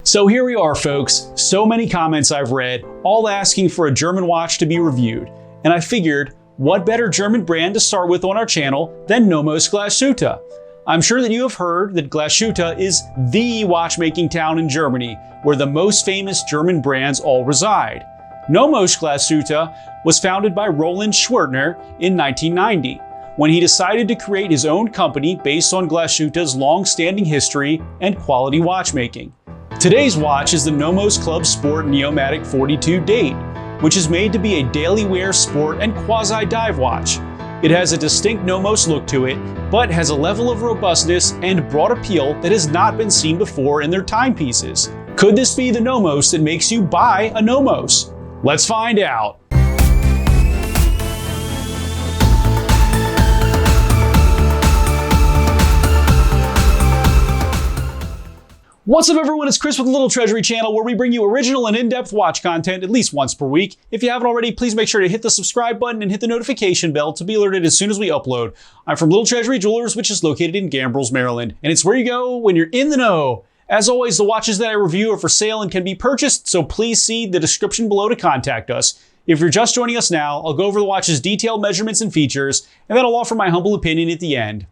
So here we are, folks. So many comments I've read, all asking for a German watch to be reviewed. And I figured, what better German brand to start with on our channel than Nomos Glashütte? I'm sure that you have heard that Glashütte is the watchmaking town in Germany, where the most famous German brands all reside. Nomos Glashütte was founded by Roland Schwertner in 1990, when he decided to create his own company based on Glashütte's long-standing history and quality watchmaking. Today's watch is the Nomos Club Sport Neomatik 42 date, which is made to be a daily wear sport and quasi-dive watch. It has a distinct Nomos look to it, but has a level of robustness and broad appeal that has not been seen before in their timepieces. Could this be the Nomos that makes you buy a Nomos? Let's find out. What's up everyone, it's Chris with the Little Treasury channel, where we bring you original and in-depth watch content at least once per week. If you haven't already, please make sure to hit the subscribe button and hit the notification bell to be alerted as soon as we upload. I'm from Little Treasury Jewelers, which is located in Gambrills, Maryland, and it's where you go when you're in the know. As always, the watches that I review are for sale and can be purchased, so please see the description below to contact us. If you're just joining us now, I'll go over the watch's detailed measurements and features, and then I'll offer my humble opinion at the end.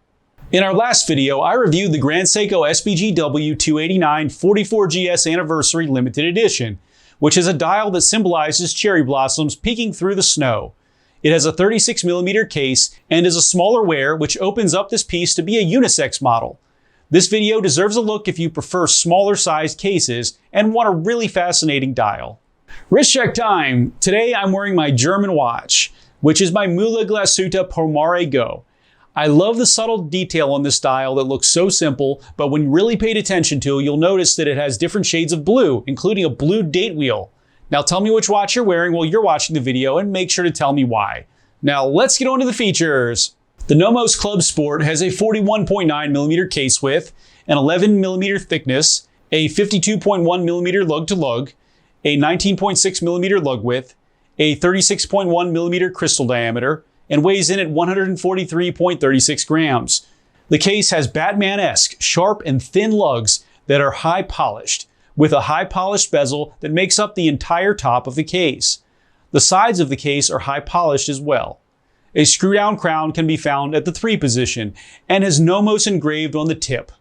In our last video, I reviewed the Grand Seiko SBGW 289 44GS Anniversary Limited Edition, which is a dial that symbolizes cherry blossoms peeking through the snow. It has a 36mm case and is a smaller wear, which opens up this piece to be a unisex model. This video deserves a look if you prefer smaller sized cases and want a really fascinating dial. Wrist check time! Today I'm wearing my German watch, which is my Müller Glashütte Pomare Go. I love the subtle detail on this dial that looks so simple, but when you really paid attention to, you'll notice that it has different shades of blue, including a blue date wheel. Now tell me which watch you're wearing while you're watching the video and make sure to tell me why. Now let's get on to the features. The Nomos Club Sport has a 41.9mm case width, an 11mm thickness, a 52.1mm lug to lug, a 19.6mm lug width, a 36.1mm crystal diameter, and weighs in at 143.36 grams. The case has Batman-esque, sharp and thin lugs that are high polished, with a high polished bezel that makes up the entire top of the case. The sides of the case are high polished as well. A screw down crown can be found at the 3 position and has Nomos engraved on the tip.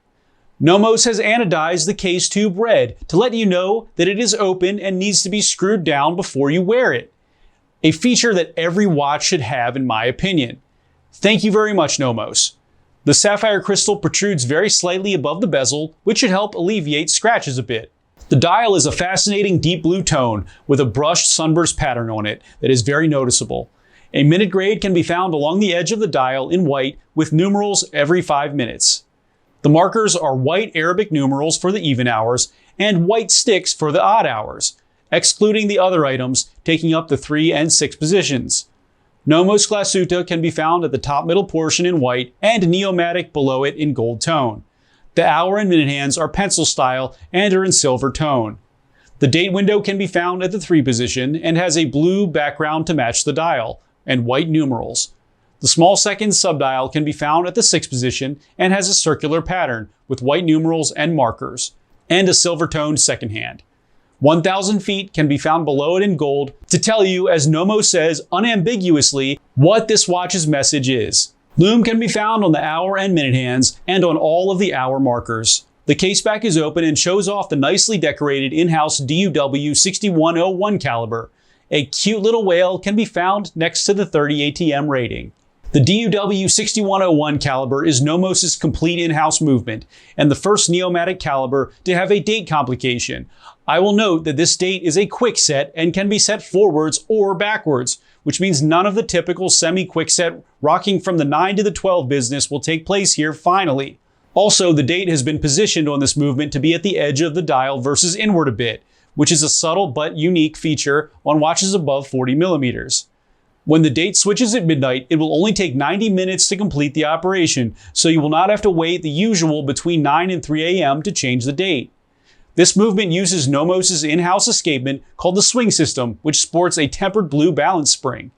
Nomos has anodized the case tube red to let you know that it is open and needs to be screwed down before you wear it. A feature that every watch should have, in my opinion. Thank you very much, Nomos. The sapphire crystal protrudes very slightly above the bezel, which should help alleviate scratches a bit. The dial is a fascinating deep blue tone with a brushed sunburst pattern on it that is very noticeable. A minute grade can be found along the edge of the dial in white with numerals every 5 minutes. The markers are white Arabic numerals for the even hours and white sticks for the odd hours, excluding the other items taking up the 3 and 6 positions. Nomos Glashütte can be found at the top middle portion in white and Neomatik below it in gold tone. The hour and minute hands are pencil style and are in silver tone. The date window can be found at the 3 position and has a blue background to match the dial and white numerals. The small seconds subdial can be found at the 6 position and has a circular pattern with white numerals and markers, and a silver toned second hand. 1,000 feet can be found below it in gold to tell you, as Nomos says unambiguously, what this watch's message is. Lume can be found on the hour and minute hands and on all of the hour markers. The case back is open and shows off the nicely decorated in-house DUW 6101 caliber. A cute little whale can be found next to the 30 ATM rating. The DUW 6101 caliber is Nomos' complete in-house movement and the first Neomatik caliber to have a date complication. I will note that this date is a quick set and can be set forwards or backwards, which means none of the typical semi-quick set rocking from the 9 to the 12 business will take place here finally. Also, the date has been positioned on this movement to be at the edge of the dial versus inward a bit, which is a subtle but unique feature on watches above 40mm. When the date switches at midnight, it will only take 90 minutes to complete the operation, so you will not have to wait the usual between 9 and 3 a.m. to change the date. This movement uses Nomos' in-house escapement called the Swing-System, which sports a tempered blue balance spring.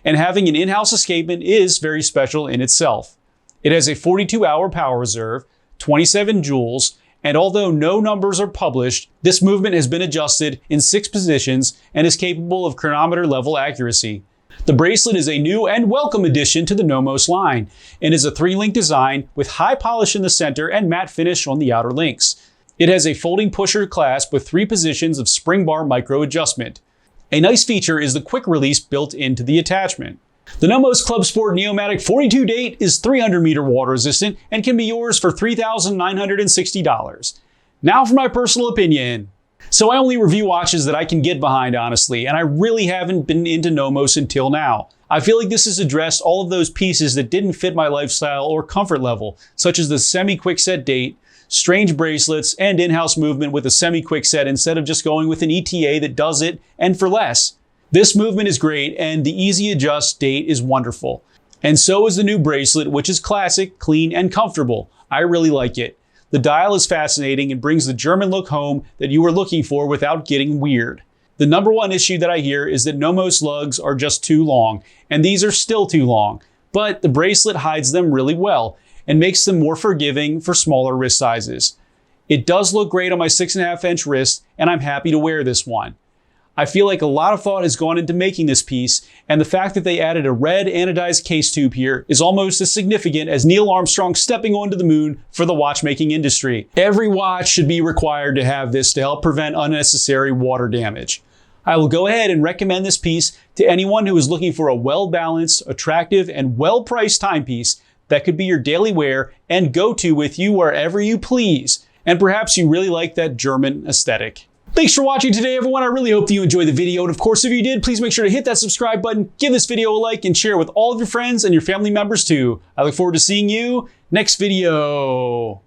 And having an in-house escapement is very special in itself. It has a 42-hour power reserve, 27 joules, And although no numbers are published, this movement has been adjusted in 6 positions and is capable of chronometer level accuracy. The bracelet is a new and welcome addition to the Nomos line and is a 3-link design with high polish in the center and matte finish on the outer links. It has a folding pusher clasp with 3 positions of spring bar micro adjustment. A nice feature is the quick release built into the attachment. The Nomos Club Sport Neomatik 42 date is 300 meter water resistant and can be yours for $3,960. Now for my personal opinion. So I only review watches that I can get behind, honestly, and I really haven't been into Nomos until now. I feel like this has addressed all of those pieces that didn't fit my lifestyle or comfort level, such as the semi-quickset date, strange bracelets, and in-house movement with a semi-quickset instead of just going with an ETA that does it and for less. This movement is great, and the easy adjust date is wonderful. And so is the new bracelet, which is classic, clean, and comfortable. I really like it. The dial is fascinating and brings the German look home that you were looking for without getting weird. The number one issue that I hear is that Nomos lugs are just too long, and these are still too long. But the bracelet hides them really well and makes them more forgiving for smaller wrist sizes. It does look great on my 6.5-inch wrist, and I'm happy to wear this one. I feel like a lot of thought has gone into making this piece, and the fact that they added a red anodized case tube here is almost as significant as Neil Armstrong stepping onto the moon for the watchmaking industry. Every watch should be required to have this to help prevent unnecessary water damage. I will go ahead and recommend this piece to anyone who is looking for a well-balanced, attractive, and well-priced timepiece that could be your daily wear and go-to with you wherever you please. And perhaps you really like that German aesthetic. Thanks for watching today, everyone. I really hope that you enjoyed the video. And of course, if you did, please make sure to hit that subscribe button, give this video a like, and share it with all of your friends and your family members too. I look forward to seeing you next video.